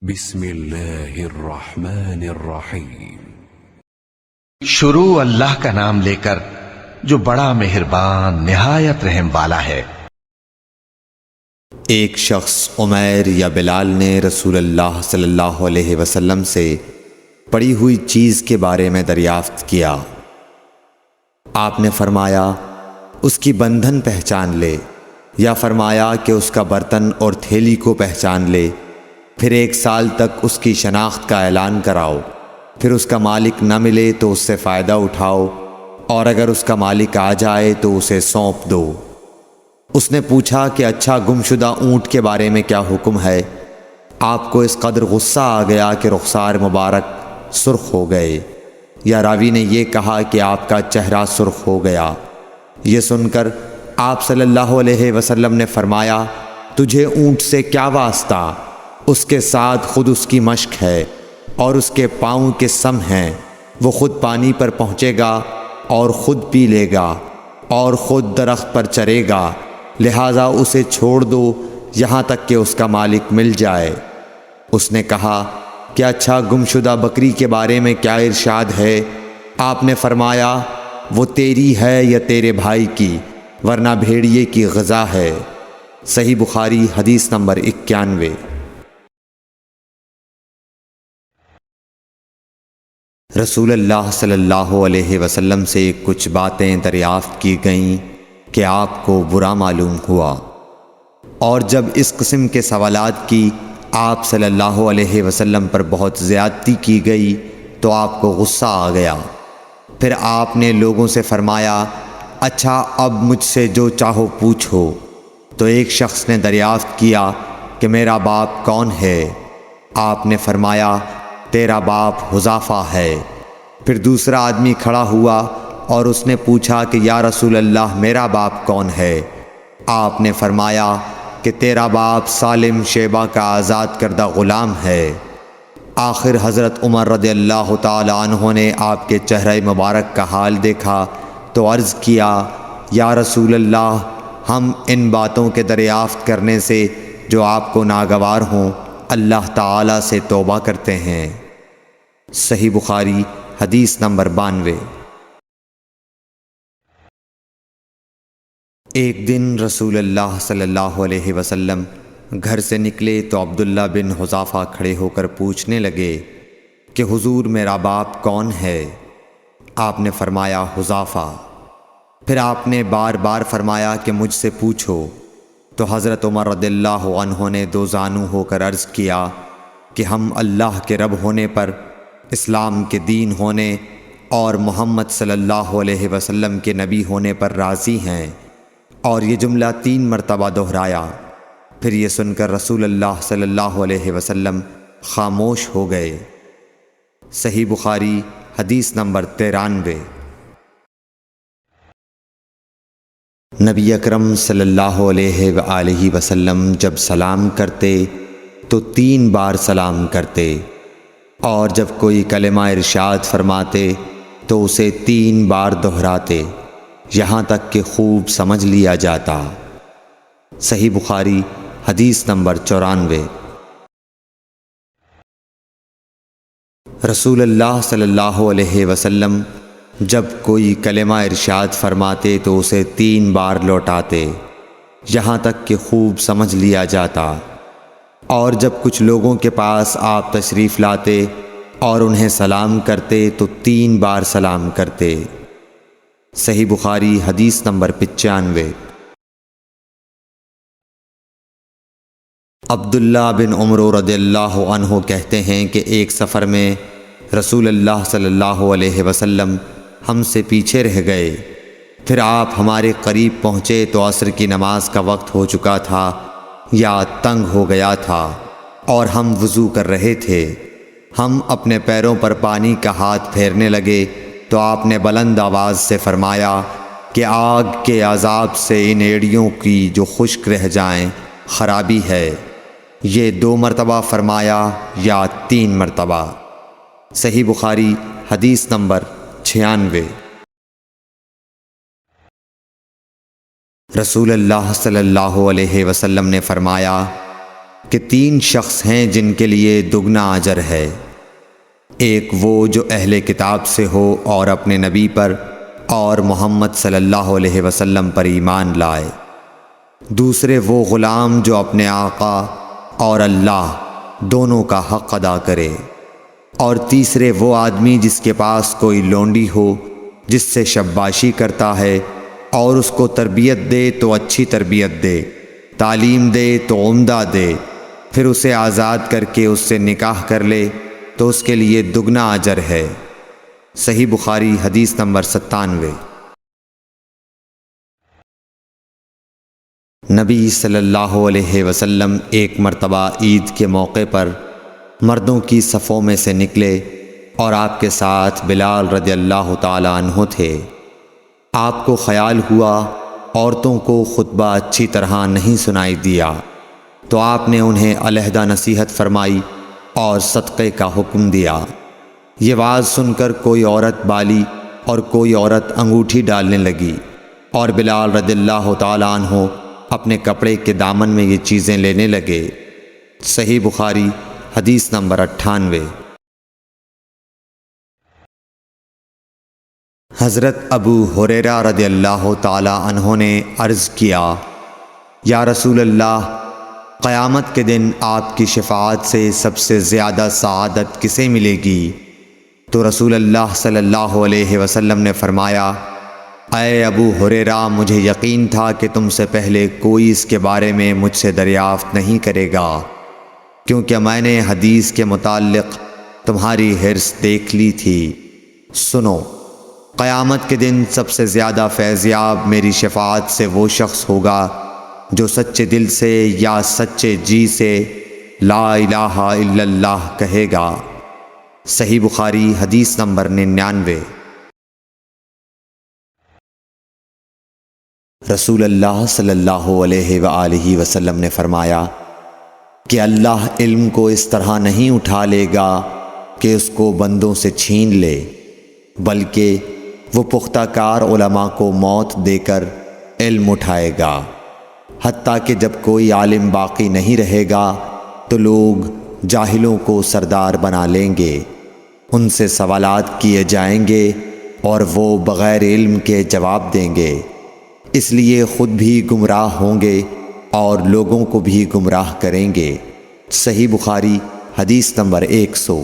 بسم اللہ الرحمن الرحیم۔ شروع اللہ کا نام لے کر جو بڑا مہربان نہایت رحم والا ہے۔ ایک شخص عمیر یا بلال نے رسول اللہ صلی اللہ علیہ وسلم سے پڑی ہوئی چیز کے بارے میں دریافت کیا۔ آپ نے فرمایا اس کی بندھن پہچان لے، یا فرمایا کہ اس کا برتن اور تھیلی کو پہچان لے، پھر 1 سال تک اس کی شناخت کا اعلان کراؤ، پھر اس کا مالک نہ ملے تو اس سے فائدہ اٹھاؤ، اور اگر اس کا مالک آ جائے تو اسے سونپ دو۔ اس نے پوچھا کہ اچھا گمشدہ اونٹ کے بارے میں کیا حکم ہے؟ آپ کو اس قدر غصہ آ گیا کہ رخسار مبارک سرخ ہو گئے، یا راوی نے یہ کہا کہ آپ کا چہرہ سرخ ہو گیا۔ یہ سن کر آپ صلی اللہ علیہ وسلم نے فرمایا، تجھے اونٹ سے کیا واسطہ؟ اس کے ساتھ خود اس کی مشک ہے اور اس کے پاؤں کے سم ہیں، وہ خود پانی پر پہنچے گا اور خود پی لے گا اور خود درخت پر چرے گا، لہٰذا اسے چھوڑ دو یہاں تک کہ اس کا مالک مل جائے۔ اس نے کہا کہ اچھا گمشدہ بکری کے بارے میں کیا ارشاد ہے؟ آپ نے فرمایا وہ تیری ہے یا تیرے بھائی کی، ورنہ بھیڑیے کی غذا ہے۔ صحیح بخاری حدیث نمبر 91۔ رسول اللہ صلی اللہ علیہ وسلم سے کچھ باتیں دریافت کی گئیں کہ آپ کو برا معلوم ہوا، اور جب اس قسم کے سوالات کی آپ صلی اللہ علیہ وسلم پر بہت زیادتی کی گئی تو آپ کو غصہ آ گیا۔ پھر آپ نے لوگوں سے فرمایا، اچھا اب مجھ سے جو چاہو پوچھو۔ تو ایک شخص نے دریافت کیا کہ میرا باپ کون ہے؟ آپ نے فرمایا تیرا باپ حذافہ ہے۔ پھر دوسرا آدمی کھڑا ہوا اور اس نے پوچھا کہ یا رسول اللہ میرا باپ کون ہے؟ آپ نے فرمایا کہ تیرا باپ سالم شیبہ کا آزاد کردہ غلام ہے۔ آخر حضرت عمر رضی اللہ تعالی عنہ نے آپ کے چہرہ مبارک کا حال دیکھا تو عرض کیا، یا رسول اللہ ہم ان باتوں کے دریافت کرنے سے جو آپ کو ناگوار ہوں اللہ تعالی سے توبہ کرتے ہیں۔ صحیح بخاری حدیث نمبر 92۔ ایک دن رسول اللہ صلی اللہ علیہ وسلم گھر سے نکلے تو عبداللہ بن حذافہ کھڑے ہو کر پوچھنے لگے کہ حضور میرا باپ کون ہے؟ آپ نے فرمایا حذافہ۔ پھر آپ نے بار بار فرمایا کہ مجھ سے پوچھو۔ تو حضرت عمر رضی اللہ عنہ نے 2 زانو ہو کر عرض کیا کہ ہم اللہ کے رب ہونے پر، اسلام کے دین ہونے اور محمد صلی اللہ علیہ وسلم کے نبی ہونے پر راضی ہیں، اور یہ جملہ 3 مرتبہ دہرایا۔ پھر یہ سن کر رسول اللہ صلی اللہ علیہ وسلم خاموش ہو گئے۔ صحیح بخاری حدیث نمبر 93۔ نبی اکرم صلی اللہ علیہ وآلہ وسلم جب سلام کرتے تو 3 بار سلام کرتے، اور جب کوئی کلمہ ارشاد فرماتے تو اسے 3 بار دہراتے یہاں تک کہ خوب سمجھ لیا جاتا۔ صحیح بخاری حدیث نمبر 94۔ رسول اللہ صلی اللہ علیہ وسلم جب کوئی کلمہ ارشاد فرماتے تو اسے 3 بار لوٹاتے یہاں تک کہ خوب سمجھ لیا جاتا، اور جب کچھ لوگوں کے پاس آپ تشریف لاتے اور انہیں سلام کرتے تو 3 بار سلام کرتے۔ صحیح بخاری حدیث نمبر 95۔ عبداللہ بن عمر رضی اللہ عنہ کہتے ہیں کہ ایک سفر میں رسول اللہ صلی اللہ علیہ وسلم ہم سے پیچھے رہ گئے، پھر آپ ہمارے قریب پہنچے تو عصر کی نماز کا وقت ہو چکا تھا یا تنگ ہو گیا تھا، اور ہم وضو کر رہے تھے۔ ہم اپنے پیروں پر پانی کا ہاتھ پھیرنے لگے تو آپ نے بلند آواز سے فرمایا کہ آگ کے عذاب سے ان ایڑیوں کی جو خشک رہ جائیں خرابی ہے۔ یہ 2 مرتبہ فرمایا یا 3 مرتبہ؟ صحیح بخاری حدیث نمبر 96۔ رسول اللہ صلی اللہ علیہ وسلم نے فرمایا، کہ 3 شخص ہیں جن کے لیے دگنا اجر ہے۔ ایک وہ جو اہل کتاب سے ہو اور اپنے نبی پر اور محمد صلی اللہ علیہ وسلم پر ایمان لائے۔ دوسرے وہ غلام جو اپنے آقا اور اللہ دونوں کا حق ادا کرے۔ اور تیسرے وہ آدمی جس کے پاس کوئی لونڈی ہو جس سے شباشی کرتا ہے، اور اس کو تربیت دے تو اچھی تربیت دے، تعلیم دے تو عمدہ دے، پھر اسے آزاد کر کے اس سے نکاح کر لے تو اس کے لیے دگنا اجر ہے۔ صحیح بخاری حدیث نمبر 97۔ نبی صلی اللہ علیہ وسلم ایک مرتبہ عید کے موقع پر مردوں کی صفوں میں سے نکلے اور آپ کے ساتھ بلال رضی اللہ تعالی عنہ تھے۔ آپ کو خیال ہوا عورتوں کو خطبہ اچھی طرح نہیں سنائی دیا، تو آپ نے انہیں علیحدہ نصیحت فرمائی اور صدقے کا حکم دیا۔ یہ واز سن کر کوئی عورت بالی اور کوئی عورت انگوٹھی ڈالنے لگی، اور بلال رضی اللہ تعالی عنہ اپنے کپڑے کے دامن میں یہ چیزیں لینے لگے۔ صحیح بخاری حدیث نمبر 98۔ حضرت ابو ہریرہ رضی اللہ تعالی عنہ نے عرض کیا، یا رسول اللہ، قیامت کے دن آپ کی شفاعت سے سب سے زیادہ سعادت کسے ملے گی؟ تو رسول اللہ صلی اللہ علیہ وسلم نے فرمایا، اے ابو ہریرہ، مجھے یقین تھا کہ تم سے پہلے کوئی اس کے بارے میں مجھ سے دریافت نہیں کرے گا، کیونکہ میں نے حدیث کے متعلق تمہاری حرص دیکھ لی تھی۔ سنو، قیامت کے دن سب سے زیادہ فیضیاب میری شفاعت سے وہ شخص ہوگا جو سچے دل سے یا سچے جی سے لا الہ الا اللہ کہے گا۔ صحیح بخاری حدیث نمبر 99۔ رسول اللہ صلی اللہ علیہ وآلہ وسلم نے فرمایا کہ اللہ علم کو اس طرح نہیں اٹھا لے گا کہ اس کو بندوں سے چھین لے، بلکہ وہ پختہ کار علماء کو موت دے کر علم اٹھائے گا، حتیٰ کہ جب کوئی عالم باقی نہیں رہے گا تو لوگ جاہلوں کو سردار بنا لیں گے، ان سے سوالات کیے جائیں گے اور وہ بغیر علم کے جواب دیں گے، اس لیے خود بھی گمراہ ہوں گے اور لوگوں کو بھی گمراہ کریں گے۔ صحیح بخاری حدیث نمبر 100۔